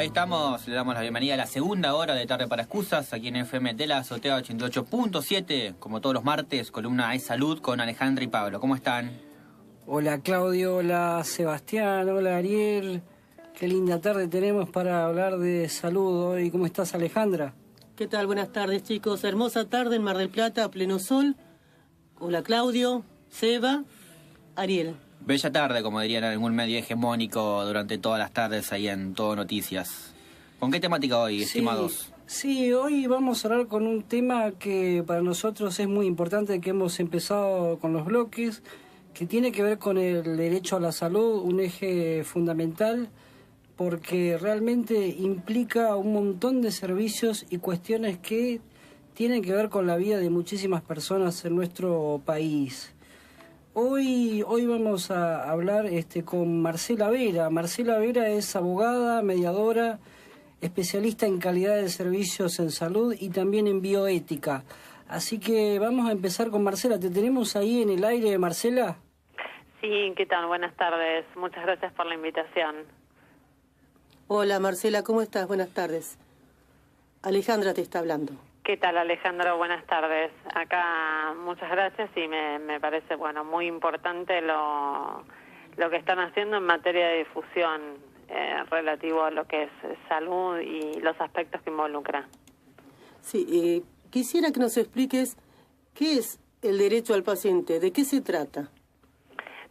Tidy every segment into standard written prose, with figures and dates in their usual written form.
Ahí estamos, le damos la bienvenida a la segunda hora de Tarde para Excusas, aquí en FM de la Azotea 88.7, como todos los martes, columna Es Salud con Alejandra y Pablo. ¿Cómo están? Hola Claudio, hola Sebastián, hola Ariel. Qué linda tarde tenemos para hablar de salud hoy. ¿Cómo estás, Alejandra? ¿Qué tal? Buenas tardes, chicos. Hermosa tarde en Mar del Plata, a pleno sol. Hola Claudio, Seba, Ariel. Bella tarde, como dirían en algún medio hegemónico durante todas las tardes ahí en Todo Noticias. ¿Con qué temática hoy, estimados? Sí, hoy vamos a hablar con un tema que para nosotros es muy importante, que hemos empezado con los bloques, que tiene que ver con el derecho a la salud, un eje fundamental, porque realmente implica un montón de servicios y cuestiones que tienen que ver con la vida de muchísimas personas en nuestro país. Hoy vamos a hablar con Marcela Vera. Marcela Vera es abogada, mediadora, especialista en calidad de servicios en salud y también en bioética. Así que vamos a empezar con Marcela. ¿Te tenemos ahí en el aire, Marcela? Sí, ¿qué tal? Buenas tardes. Muchas gracias por la invitación. Hola Marcela, ¿cómo estás? Buenas tardes. Alejandra te está hablando. ¿Qué tal, Alejandro? Buenas tardes. Acá muchas gracias y me parece muy importante lo que están haciendo en materia de difusión relativo a lo que es salud y los aspectos que involucra. Sí, quisiera que nos expliques qué es el derecho al paciente, de qué se trata.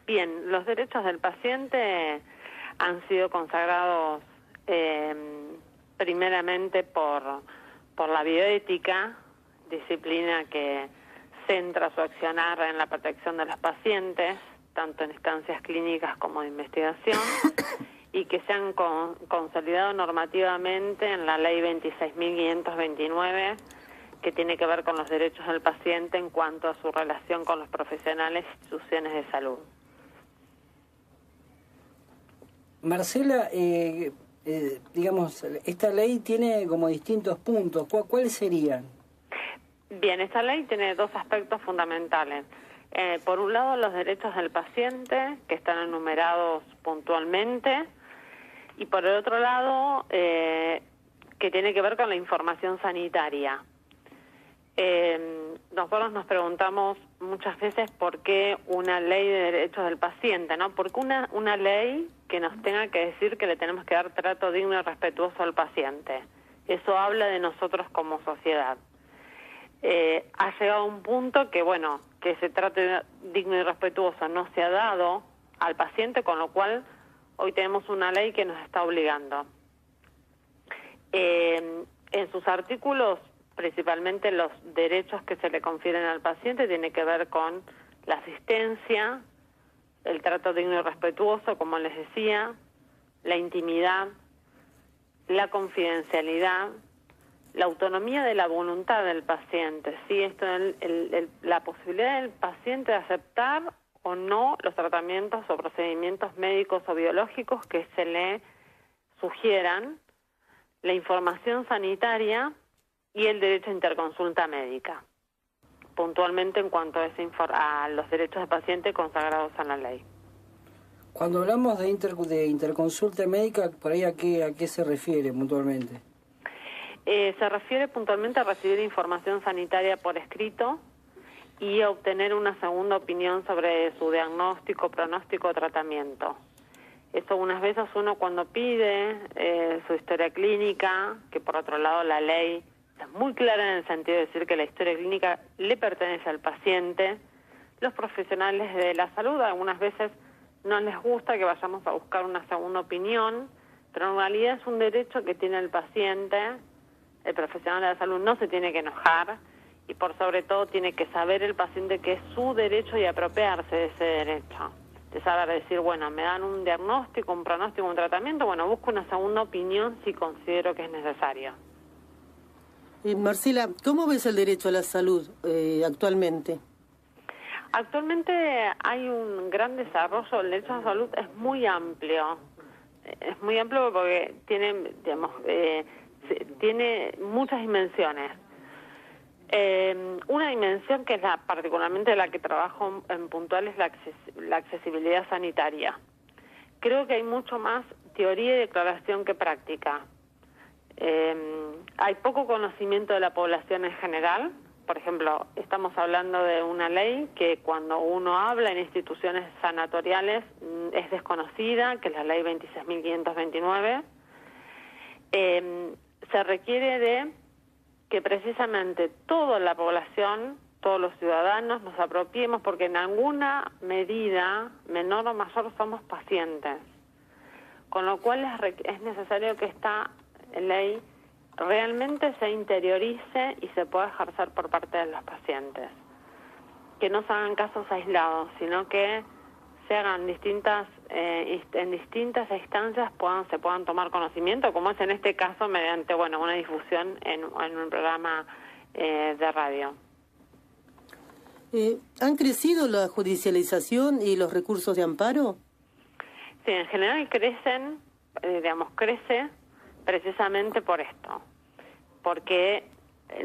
Bien, los derechos del paciente han sido consagrados primeramente por la bioética, disciplina que centra su accionar en la protección de los pacientes, tanto en instancias clínicas como de investigación, y que se han consolidado normativamente en la Ley 26.529, que tiene que ver con los derechos del paciente en cuanto a su relación con los profesionales e instituciones de salud. Marcela, digamos, esta ley tiene como distintos puntos. ¿Cuáles serían? Bien, esta ley tiene dos aspectos fundamentales. Por un lado, los derechos del paciente, que están enumerados puntualmente, y por el otro lado, que tiene que ver con la información sanitaria. Nosotros nos preguntamos muchas veces por qué una ley de derechos del paciente, ¿no? ¿Por qué una ley que nos tenga que decir que le tenemos que dar trato digno y respetuoso al paciente? Eso habla de nosotros como sociedad. Ha llegado un punto que, que ese trato digno y respetuoso no se ha dado al paciente, con lo cual hoy tenemos una ley que nos está obligando. En sus artículos, principalmente los derechos que se le confieren al paciente tiene que ver con la asistencia, el trato digno y respetuoso, como les decía, la intimidad, la confidencialidad, la autonomía de la voluntad del paciente, ¿sí? Esto la posibilidad del paciente de aceptar o no los tratamientos o procedimientos médicos o biológicos que se le sugieran, la información sanitaria y el derecho a interconsulta médica, puntualmente en cuanto a los derechos del paciente consagrados en la ley. Cuando hablamos de interconsulta médica, ¿por ahí a qué se refiere puntualmente? Se refiere puntualmente a recibir información sanitaria por escrito y a obtener una segunda opinión sobre su diagnóstico, pronóstico o tratamiento. Eso unas veces uno cuando pide su historia clínica, que por otro lado la ley es muy clara en el sentido de decir que la historia clínica le pertenece al paciente. Los profesionales de la salud algunas veces no les gusta que vayamos a buscar una segunda opinión, pero en realidad es un derecho que tiene el paciente. El profesional de la salud no se tiene que enojar y por sobre todo tiene que saber el paciente que es su derecho y apropiarse de ese derecho. De saber decir, me dan un diagnóstico, un pronóstico, un tratamiento, busco una segunda opinión si considero que es necesario. Marcela, ¿cómo ves el derecho a la salud actualmente? Actualmente hay un gran desarrollo. El derecho a la salud es muy amplio. Es muy amplio porque tiene, tiene muchas dimensiones. Una dimensión que es particularmente la que trabajo en puntual es la accesibilidad sanitaria. Creo que hay mucho más teoría y declaración que práctica. Hay poco conocimiento de la población en general. Por ejemplo, estamos hablando de una ley que cuando uno habla en instituciones sanatoriales es desconocida, que es la ley 26.529. Se requiere de que precisamente toda la población, todos los ciudadanos nos apropiemos, porque en alguna medida, menor o mayor, somos pacientes. Con lo cual es necesario que esta ley realmente se interiorice y se pueda ejercer por parte de los pacientes. Que no se hagan casos aislados, sino que se hagan en distintas instancias se puedan tomar conocimiento, como es en este caso mediante una difusión en un programa de radio. ¿Han crecido la judicialización y los recursos de amparo? Sí, en general crece precisamente por esto, porque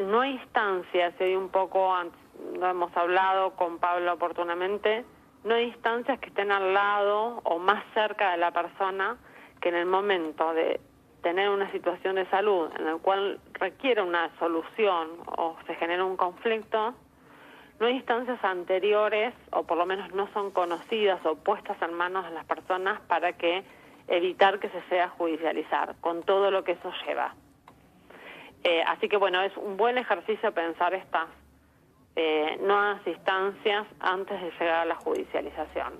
no hay instancias, y un poco lo hemos hablado con Pablo oportunamente, no hay instancias que estén al lado o más cerca de la persona, que en el momento de tener una situación de salud en la cual requiere una solución o se genera un conflicto, no hay instancias anteriores, o por lo menos no son conocidas o puestas en manos de las personas para evitar que se sea judicializar, con todo lo que eso lleva. Así que es un buen ejercicio pensar estas nuevas instancias antes de llegar a la judicialización.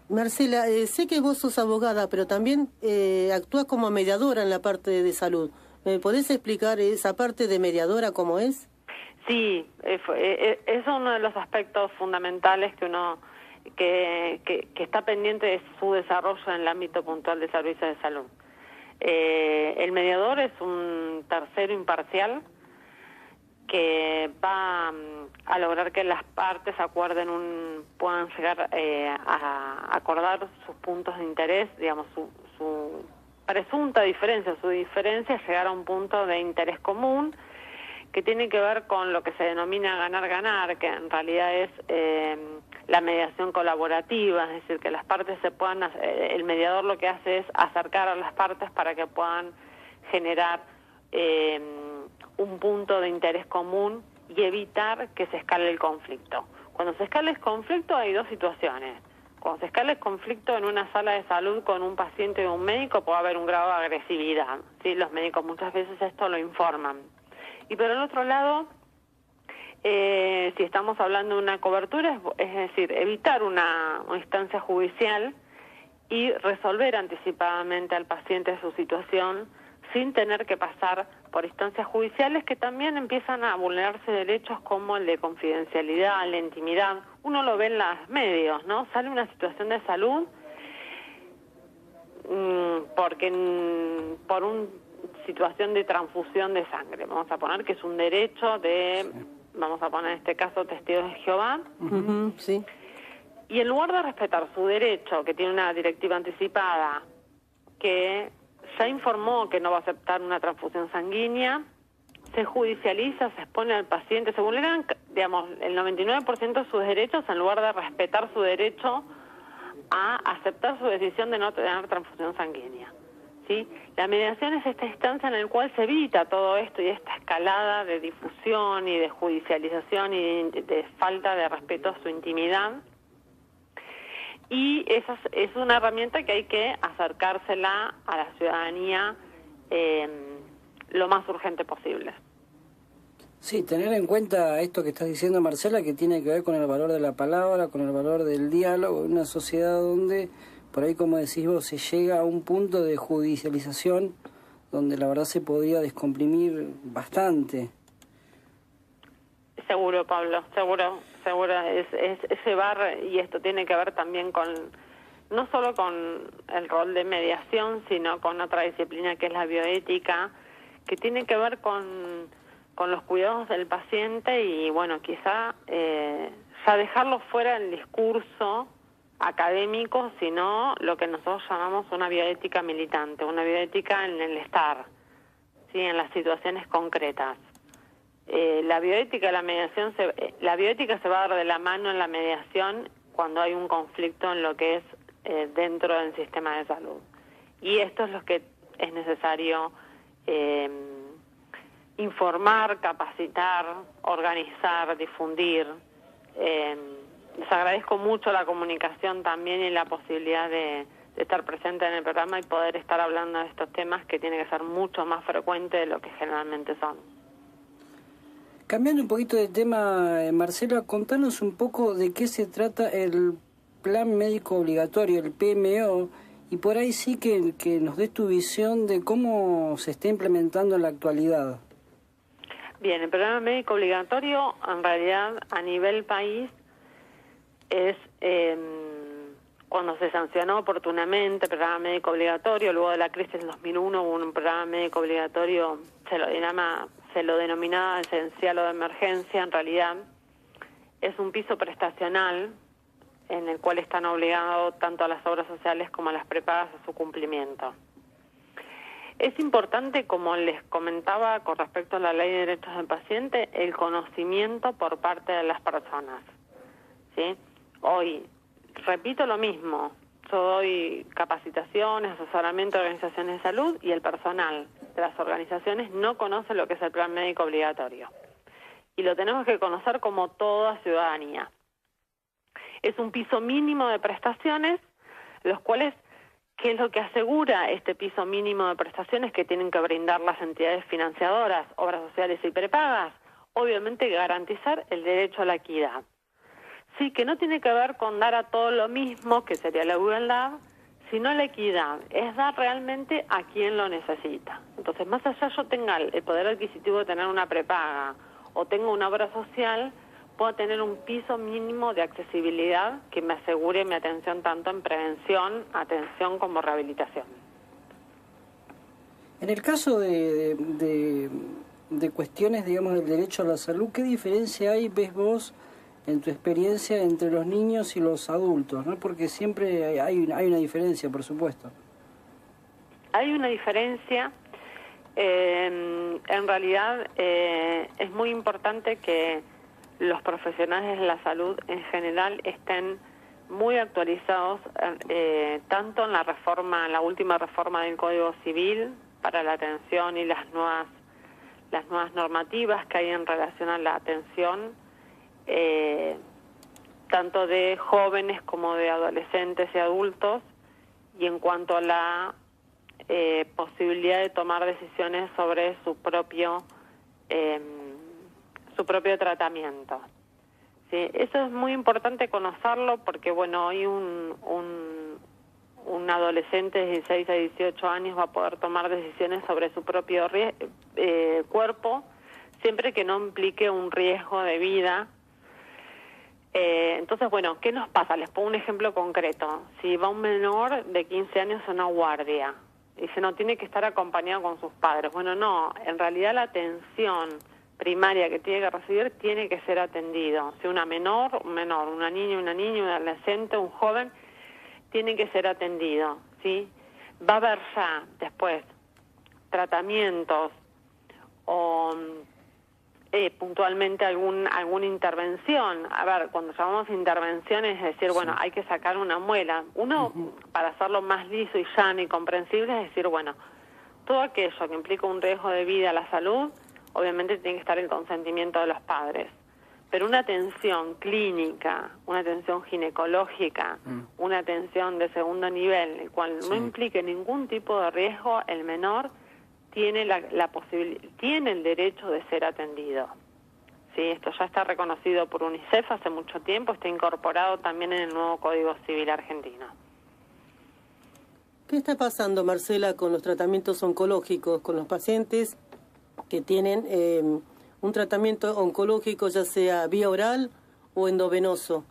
Marcela, sé que vos sos abogada, pero también actúas como mediadora en la parte de salud. ¿Me podés explicar esa parte de mediadora cómo es? Sí, es uno de los aspectos fundamentales que está pendiente de su desarrollo en el ámbito puntual de servicios de salud. El mediador es un tercero imparcial que va a lograr que las partes puedan llegar a acordar sus puntos de interés, digamos, su presunta diferencia, llegar a un punto de interés común, que tiene que ver con lo que se denomina ganar-ganar, que en realidad es la mediación colaborativa, es decir, que las partes el mediador lo que hace es acercar a las partes para que puedan generar un punto de interés común y evitar que se escale el conflicto. Cuando se escala el conflicto hay dos situaciones. Cuando se escala el conflicto en una sala de salud con un paciente y un médico puede haber un grado de agresividad, ¿sí? Los médicos muchas veces esto lo informan. Y por el otro lado, si estamos hablando de una cobertura, es decir, evitar una instancia judicial y resolver anticipadamente al paciente su situación sin tener que pasar por instancias judiciales que también empiezan a vulnerarse derechos como el de confidencialidad, la intimidad. Uno lo ve en los medios, ¿no? Sale una situación de salud por una situación de transfusión de sangre. Vamos a poner que es un derecho vamos a poner en este caso testigos de Jehová. Sí. Y en lugar de respetar su derecho, que tiene una directiva anticipada, que ya informó que no va a aceptar una transfusión sanguínea, se judicializa, se expone al paciente, se vulneran, digamos, el 99% de sus derechos en lugar de respetar su derecho a aceptar su decisión de no tener transfusión sanguínea. ¿Sí? La mediación es esta instancia en la cual se evita todo esto y esta escalada de difusión y de judicialización y de falta de respeto a su intimidad. Y esa es una herramienta que hay que acercársela a la ciudadanía lo más urgente posible. Sí, tener en cuenta esto que estás diciendo, Marcela, que tiene que ver con el valor de la palabra, con el valor del diálogo, en una sociedad donde, por ahí como decís vos, se llega a un punto de judicialización donde la verdad se podría descomprimir bastante. Seguro, Pablo, seguro. Es llevar, y esto tiene que ver también no solo con el rol de mediación, sino con otra disciplina que es la bioética, que tiene que ver con los cuidados del paciente y, quizá ya dejarlo fuera del discurso académico, sino lo que nosotros llamamos una bioética militante, una bioética en el estar, ¿sí? En las situaciones concretas. La bioética la bioética se va a dar de la mano en la mediación cuando hay un conflicto en lo que es dentro del sistema de salud. Y esto es lo que es necesario informar, capacitar, organizar, difundir. Les agradezco mucho la comunicación también y la posibilidad de estar presente en el programa y poder estar hablando de estos temas que tienen que ser mucho más frecuentes de lo que generalmente son. Cambiando un poquito de tema, Marcela, contanos un poco de qué se trata el Plan Médico Obligatorio, el PMO, y por ahí sí que nos des tu visión de cómo se está implementando en la actualidad. Bien, el programa médico obligatorio, en realidad, a nivel país, es cuando se sancionó oportunamente el programa médico obligatorio. Luego de la crisis del 2001 hubo un programa médico obligatorio, se lo denominaba esencial o de emergencia. En realidad es un piso prestacional en el cual están obligados tanto a las obras sociales como a las prepagas a su cumplimiento. Es importante, como les comentaba con respecto a la Ley de Derechos del Paciente, el conocimiento por parte de las personas, ¿sí? Hoy, repito lo mismo, yo doy capacitaciones, asesoramiento a organizaciones de salud y el personal de las organizaciones no conoce lo que es el plan médico obligatorio. Y lo tenemos que conocer como toda ciudadanía. Es un piso mínimo de prestaciones, los cuales, ¿qué es lo que asegura este piso mínimo de prestaciones que tienen que brindar las entidades financiadoras, obras sociales y prepagas? Obviamente garantizar el derecho a la equidad. Sí, que no tiene que ver con dar a todo lo mismo, que sería la igualdad, sino la equidad, es dar realmente a quien lo necesita. Entonces, más allá yo tenga el poder adquisitivo de tener una prepaga o tengo una obra social, puedo tener un piso mínimo de accesibilidad que me asegure mi atención tanto en prevención, atención como rehabilitación. En el caso de cuestiones, digamos, del derecho a la salud, ¿qué diferencia hay, ves vos, en tu experiencia, entre los niños y los adultos, ¿no? Porque siempre hay una diferencia, por supuesto. Hay una diferencia. En realidad es muy importante que los profesionales de la salud en general estén muy actualizados, tanto en la última reforma del Código Civil para la atención y las nuevas normativas que hay en relación a la atención, tanto de jóvenes como de adolescentes y adultos, y en cuanto a la posibilidad de tomar decisiones sobre su propio tratamiento. Sí, eso es muy importante conocerlo porque, bueno, hoy un adolescente de 16 a 18 años va a poder tomar decisiones sobre su propio cuerpo, siempre que no implique un riesgo de vida. Entonces, bueno, ¿qué nos pasa? Les pongo un ejemplo concreto. Si va un menor de 15 años a una guardia y dice no tiene que estar acompañado con sus padres. Bueno, no, en realidad la atención primaria que tiene que recibir tiene que ser atendido. Si una menor, un menor, una niña, un adolescente, un joven, tiene que ser atendido, ¿sí? Va a haber ya después tratamientos o puntualmente alguna intervención. A ver, cuando llamamos intervenciones es decir, bueno, hay que sacar una muela. Uno, para hacerlo más liso y llano y comprensible, es decir, bueno, todo aquello que implica un riesgo de vida a la salud, obviamente tiene que estar el consentimiento de los padres. Pero una atención clínica, una atención ginecológica, una atención de segundo nivel, el cual no implique ningún tipo de riesgo, el menor tiene tiene el derecho de ser atendido. Sí, esto ya está reconocido por UNICEF hace mucho tiempo, está incorporado también en el nuevo Código Civil argentino. ¿Qué está pasando, Marcela, con los tratamientos oncológicos, con los pacientes que tienen un tratamiento oncológico, ya sea vía oral o endovenoso?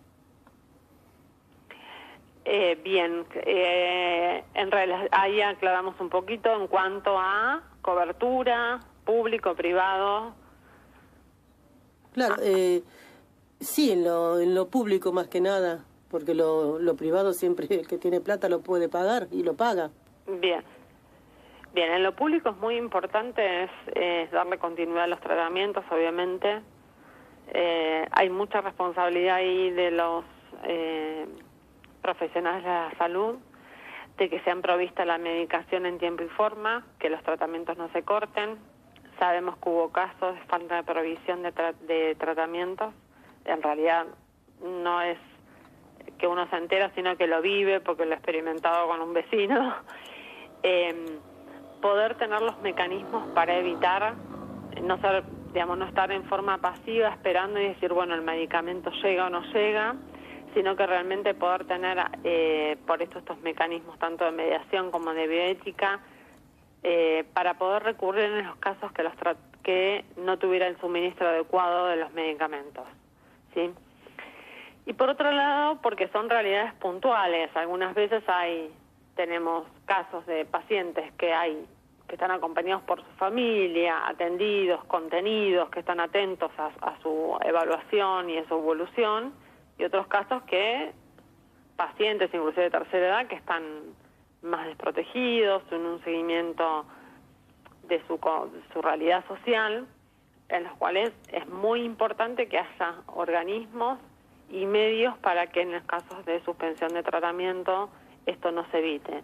Bien, en realidad ahí aclaramos un poquito en cuanto a cobertura, público, privado. Claro, sí, en lo público más que nada, porque lo privado siempre el que tiene plata lo puede pagar y lo paga. Bien, en lo público es muy importante es darle continuidad a los tratamientos, obviamente. Hay mucha responsabilidad ahí de los profesionales de la salud, de que sean provistas la medicación en tiempo y forma, que los tratamientos no se corten. Sabemos que hubo casos de falta de provisión de tratamientos. En realidad no es que uno se entera, sino que lo vive porque lo he experimentado con un vecino. Poder tener los mecanismos para evitar no ser, digamos, no estar en forma pasiva esperando y decir, bueno, el medicamento llega o no llega, sino que realmente poder tener por estos mecanismos tanto de mediación como de bioética para poder recurrir en los casos que no tuviera el suministro adecuado de los medicamentos, ¿sí? Y por otro lado, porque son realidades puntuales. Algunas veces tenemos casos de pacientes que están acompañados por su familia, atendidos, contenidos, que están atentos a su evaluación y a su evolución, y otros casos que pacientes, inclusive de tercera edad, que están más desprotegidos, en un seguimiento de su realidad social, en los cuales es muy importante que haya organismos y medios para que en los casos de suspensión de tratamiento esto no se evite.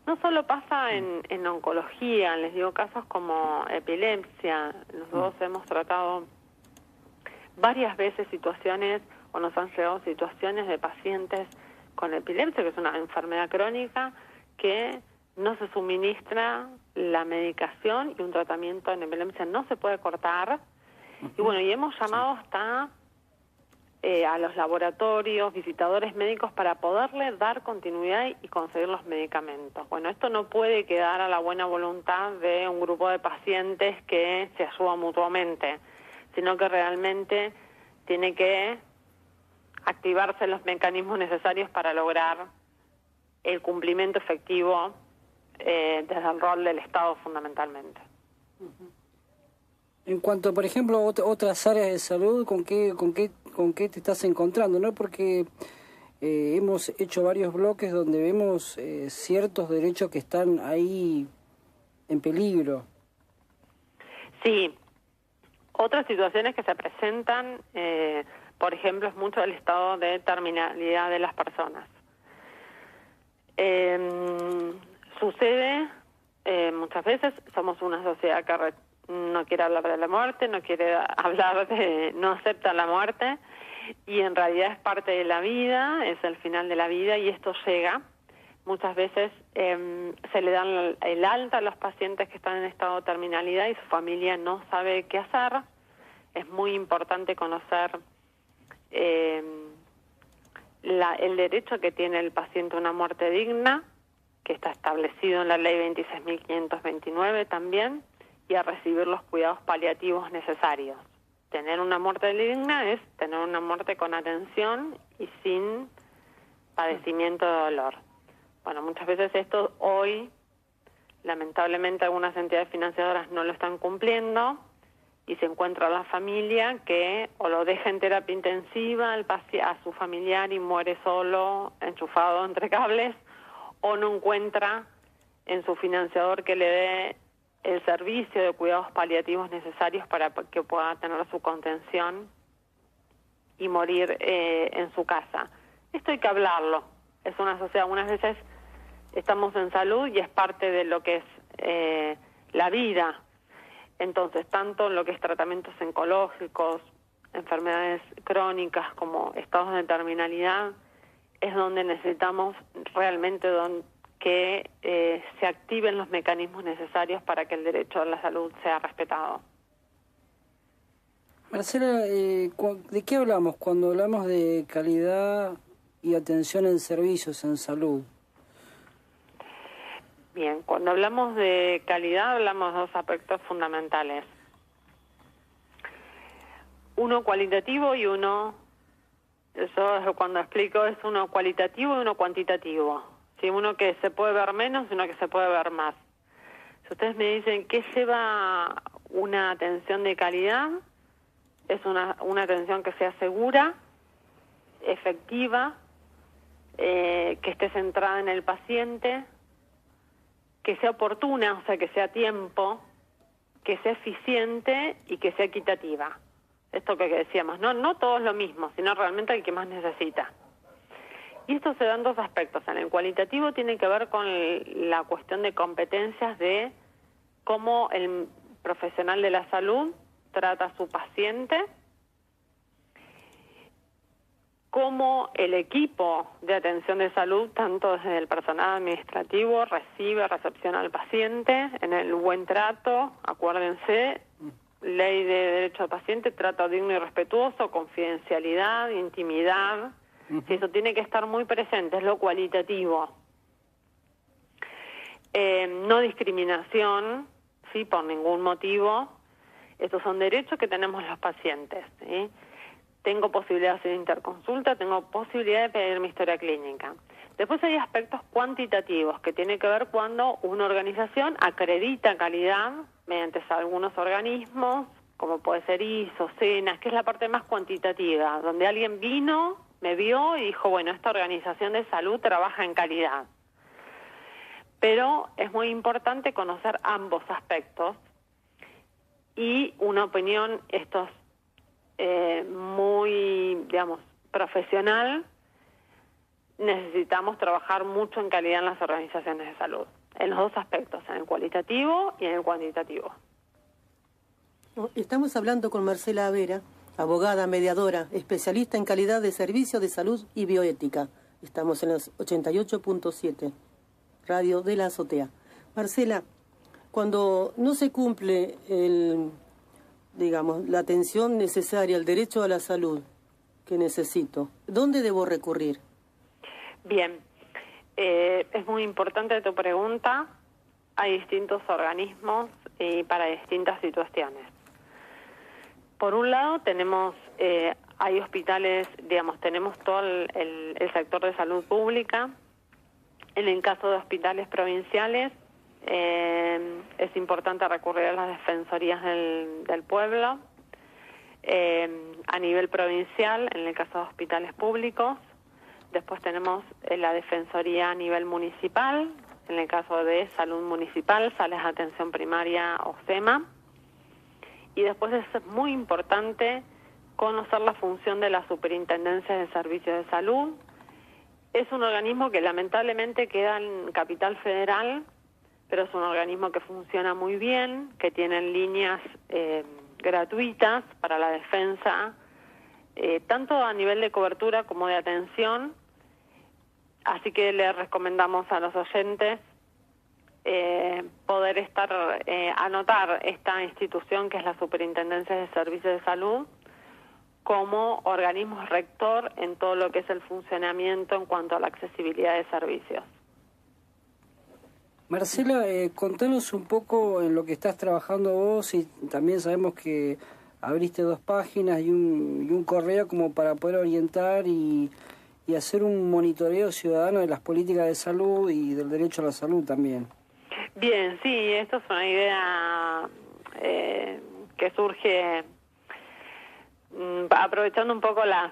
No solo pasa en oncología, les digo casos como epilepsia. Nosotros hemos tratado varias veces situaciones, o nos han llegado situaciones de pacientes con epilepsia, que es una enfermedad crónica, que no se suministra la medicación y un tratamiento en epilepsia no se puede cortar. Y bueno, y hemos llamado hasta a los laboratorios, visitadores médicos para poderle dar continuidad y conseguir los medicamentos. Bueno, esto no puede quedar a la buena voluntad de un grupo de pacientes que se ayudan mutuamente, sino que realmente tiene que activarse los mecanismos necesarios para lograr el cumplimiento efectivo desde el rol del Estado fundamentalmente. En cuanto, por ejemplo, a otras áreas de salud, ¿con qué te estás encontrando, no? Porque hemos hecho varios bloques donde vemos ciertos derechos que están ahí en peligro. Sí. Otras situaciones que se presentan, por ejemplo, es mucho el estado de terminalidad de las personas. Sucede muchas veces, somos una sociedad que no quiere hablar de la muerte, no quiere hablar no acepta la muerte, y en realidad es parte de la vida, es el final de la vida, y esto llega. Muchas veces se le dan el alta a los pacientes que están en estado de terminalidad y su familia no sabe qué hacer. Es muy importante conocer el derecho que tiene el paciente a una muerte digna, que está establecido en la ley 26.529 también, y a recibir los cuidados paliativos necesarios. Tener una muerte digna es tener una muerte con atención y sin padecimiento de dolor. Bueno, muchas veces esto hoy, lamentablemente, algunas entidades financiadoras no lo están cumpliendo y se encuentra la familia que o lo deja en terapia intensiva a su familiar y muere solo, enchufado entre cables, o no encuentra en su financiador que le dé el servicio de cuidados paliativos necesarios para que pueda tener su contención y morir en su casa. Esto hay que hablarlo. Es una sociedad, algunas veces estamos en salud y es parte de lo que es la vida. Entonces, tanto lo que es tratamientos oncológicos, enfermedades crónicas como estados de terminalidad, es donde necesitamos realmente que se activen los mecanismos necesarios para que el derecho a la salud sea respetado. Marcela, ¿de qué hablamos cuando hablamos de calidad y atención en servicios en salud? Bien, cuando hablamos de calidad hablamos de dos aspectos fundamentales. Uno cualitativo y uno, eso cuando explico, es uno cualitativo y uno cuantitativo. ¿Sí? Uno que se puede ver menos y uno que se puede ver más. Si ustedes me dicen qué lleva una atención de calidad, es una atención que sea segura, efectiva, que esté centrada en el paciente, que sea oportuna, o sea, que sea a tiempo, que sea eficiente y que sea equitativa. Esto que decíamos, no todos lo mismo, sino realmente el que más necesita. Y esto se da en dos aspectos. En el cualitativo tiene que ver con la cuestión de competencias de cómo el profesional de la salud trata a su paciente, cómo el equipo de atención de salud, tanto desde el personal administrativo, recepciona al paciente en el buen trato. Acuérdense, ley de derecho al paciente, trato digno y respetuoso, confidencialidad, intimidad. Sí, eso tiene que estar muy presente, es lo cualitativo. No discriminación, sí, por ningún motivo. Estos son derechos que tenemos los pacientes, ¿sí? Tengo posibilidad de hacer interconsulta, tengo posibilidad de pedir mi historia clínica. Después hay aspectos cuantitativos que tienen que ver cuando una organización acredita calidad mediante algunos organismos, como puede ser ISO, SENAS, que es la parte más cuantitativa, donde alguien vino, me vio y dijo, bueno, esta organización de salud trabaja en calidad. Pero es muy importante conocer ambos aspectos y una opinión, muy, digamos, profesional. Necesitamos trabajar mucho en calidad en las organizaciones de salud, en los dos aspectos, en el cualitativo y en el cuantitativo. Estamos hablando con Marcela Avera, abogada, mediadora, especialista en calidad de servicio de salud y bioética. Estamos en los 88.7, Radio de la Azotea. Marcela, cuando no se cumple la atención necesaria, el derecho a la salud que necesito, ¿dónde debo recurrir? Bien, es muy importante tu pregunta. Hay distintos organismos y para distintas situaciones. Por un lado hay hospitales, tenemos todo el sector de salud pública. En el caso de hospitales provinciales, es importante recurrir a las defensorías del pueblo. A nivel provincial, en el caso de hospitales públicos. Después tenemos la defensoría a nivel municipal, en el caso de salud municipal, sales de atención primaria o SEMA. Y después es muy importante conocer la función de la Superintendencia de Servicios de Salud. Es un organismo que lamentablemente queda en Capital Federal, pero es un organismo que funciona muy bien, que tiene líneas gratuitas para la defensa, tanto a nivel de cobertura como de atención. Así que le recomendamos a los oyentes poder anotar esta institución que es la Superintendencia de Servicios de Salud como organismo rector en todo lo que es el funcionamiento en cuanto a la accesibilidad de servicios. Marcela, contanos un poco en lo que estás trabajando vos, y también sabemos que abriste 2 páginas y un correo como para poder orientar y hacer un monitoreo ciudadano de las políticas de salud y del derecho a la salud también. Bien, sí, esto es una idea que surge aprovechando un poco las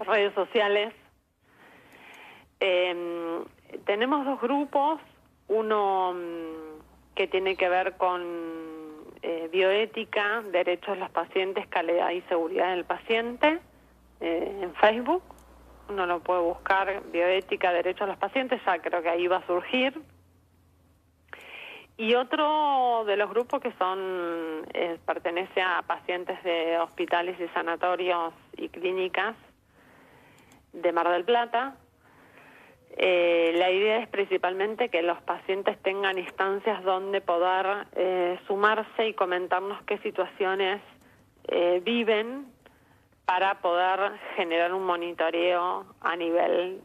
redes sociales. Tenemos 2 grupos, uno que tiene que ver con bioética, derechos de los pacientes, calidad y seguridad del paciente, en Facebook. Uno lo puede buscar, bioética, derechos de los pacientes, ya creo que ahí va a surgir. Y otro de los grupos que pertenece a pacientes de hospitales y sanatorios y clínicas de Mar del Plata. La idea es principalmente que los pacientes tengan instancias donde poder sumarse y comentarnos qué situaciones viven para poder generar un monitoreo a nivel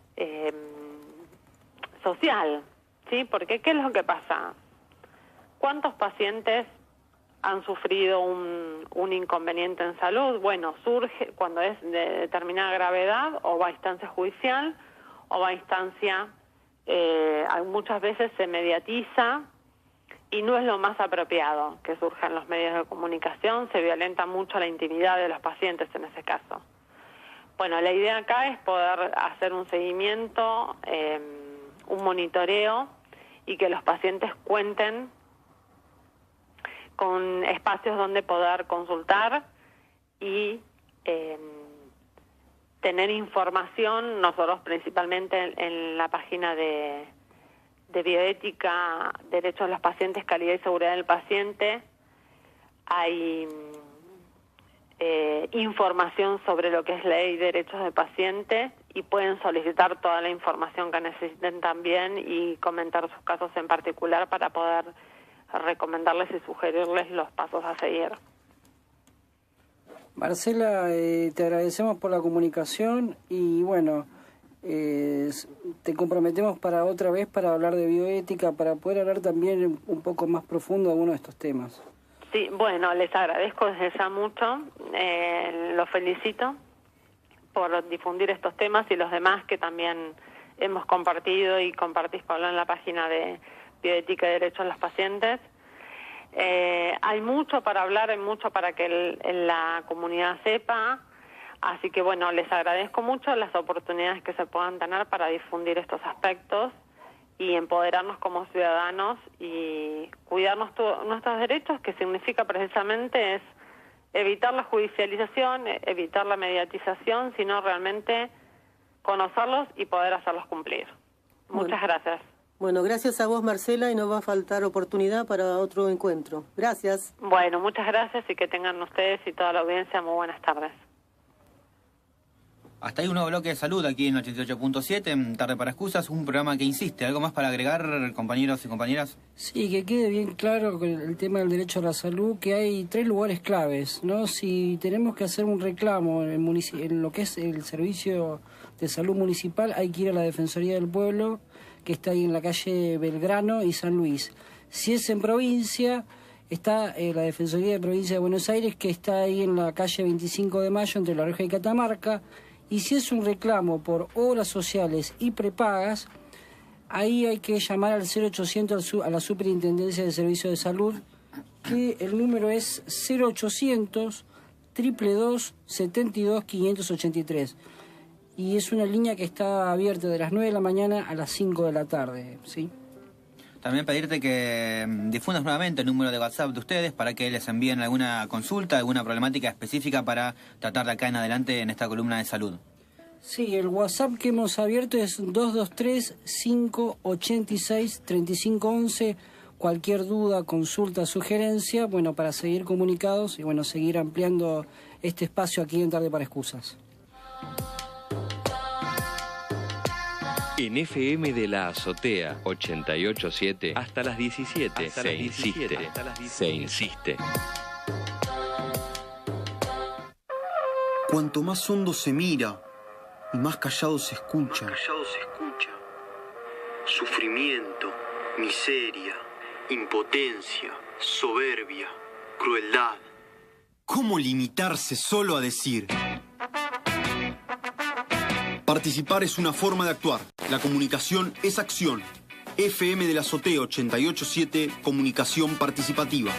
social, ¿sí? Porque ¿qué es lo que pasa? ¿Cuántos pacientes han sufrido un inconveniente en salud? Bueno, surge cuando es de determinada gravedad o va a instancia judicial o va a instancia, muchas veces se mediatiza y no es lo más apropiado que surja en los medios de comunicación, se violenta mucho la intimidad de los pacientes en ese caso. Bueno, la idea acá es poder hacer un seguimiento, un monitoreo y que los pacientes cuenten con espacios donde poder consultar y tener información, nosotros principalmente en la página de bioética, derechos de los pacientes, calidad y seguridad del paciente, hay información sobre lo que es ley y derechos del paciente, y pueden solicitar toda la información que necesiten también y comentar sus casos en particular para poder recomendarles y sugerirles los pasos a seguir. Marcela, te agradecemos por la comunicación y bueno, te comprometemos para otra vez para hablar de bioética, para poder hablar también un poco más profundo de algunos de estos temas. Sí, bueno, les agradezco desde ya mucho, los felicito por difundir estos temas y los demás que también hemos compartido y compartís, Pablo, en la página de Bioética y Derechos de los Pacientes. Hay mucho para hablar, hay mucho para que la comunidad sepa, así que bueno, les agradezco mucho las oportunidades que se puedan tener para difundir estos aspectos y empoderarnos como ciudadanos y cuidar nuestros derechos, que significa precisamente es evitar la judicialización, evitar la mediatización, sino realmente conocerlos y poder hacerlos cumplir. Muchas gracias. Bueno, gracias a vos, Marcela, y no va a faltar oportunidad para otro encuentro. Gracias. Bueno, muchas gracias y que tengan ustedes y toda la audiencia muy buenas tardes. Hasta ahí un nuevo bloque de salud aquí en 88.7, en Tarde para Excusas, un programa que insiste. ¿Algo más para agregar, compañeros y compañeras? Sí, que quede bien claro con el tema del derecho a la salud, que hay 3 lugares claves, ¿no? Si tenemos que hacer un reclamo en lo que es el servicio de salud municipal, hay que ir a la Defensoría del Pueblo, que está ahí en la calle Belgrano y San Luis. Si es en provincia, está la Defensoría de Provincia de Buenos Aires, que está ahí en la calle 25 de Mayo, entre La Rioja y Catamarca. Y si es un reclamo por obras sociales y prepagas, ahí hay que llamar al 0800 a la Superintendencia de Servicios de Salud, que el número es 0800 222 72 583. Y es una línea que está abierta de las 9 de la mañana a las 5 de la tarde, ¿sí? También pedirte que difundas nuevamente el número de WhatsApp de ustedes para que les envíen alguna consulta, alguna problemática específica para tratar de acá en adelante en esta columna de salud. Sí, el WhatsApp que hemos abierto es 223-586-3511. Cualquier duda, consulta, sugerencia, bueno, para seguir comunicados y bueno, seguir ampliando este espacio aquí en Tarde para Excusas. En FM de la Azotea 88.7 hasta las 17 se insiste. Cuanto más hondo se mira y más callado se escucha. Sufrimiento, miseria, impotencia, soberbia, crueldad. ¿Cómo limitarse solo a decir? Participar es una forma de actuar. La comunicación es acción. FM de la Azotea 88.7, comunicación participativa.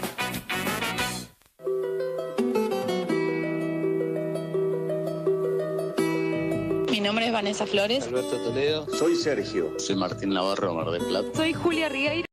Mi nombre es Vanessa Flores. Alberto Toledo. Soy Sergio. Soy Martín Navarro, Mar del Plata. Soy Julia Rieira.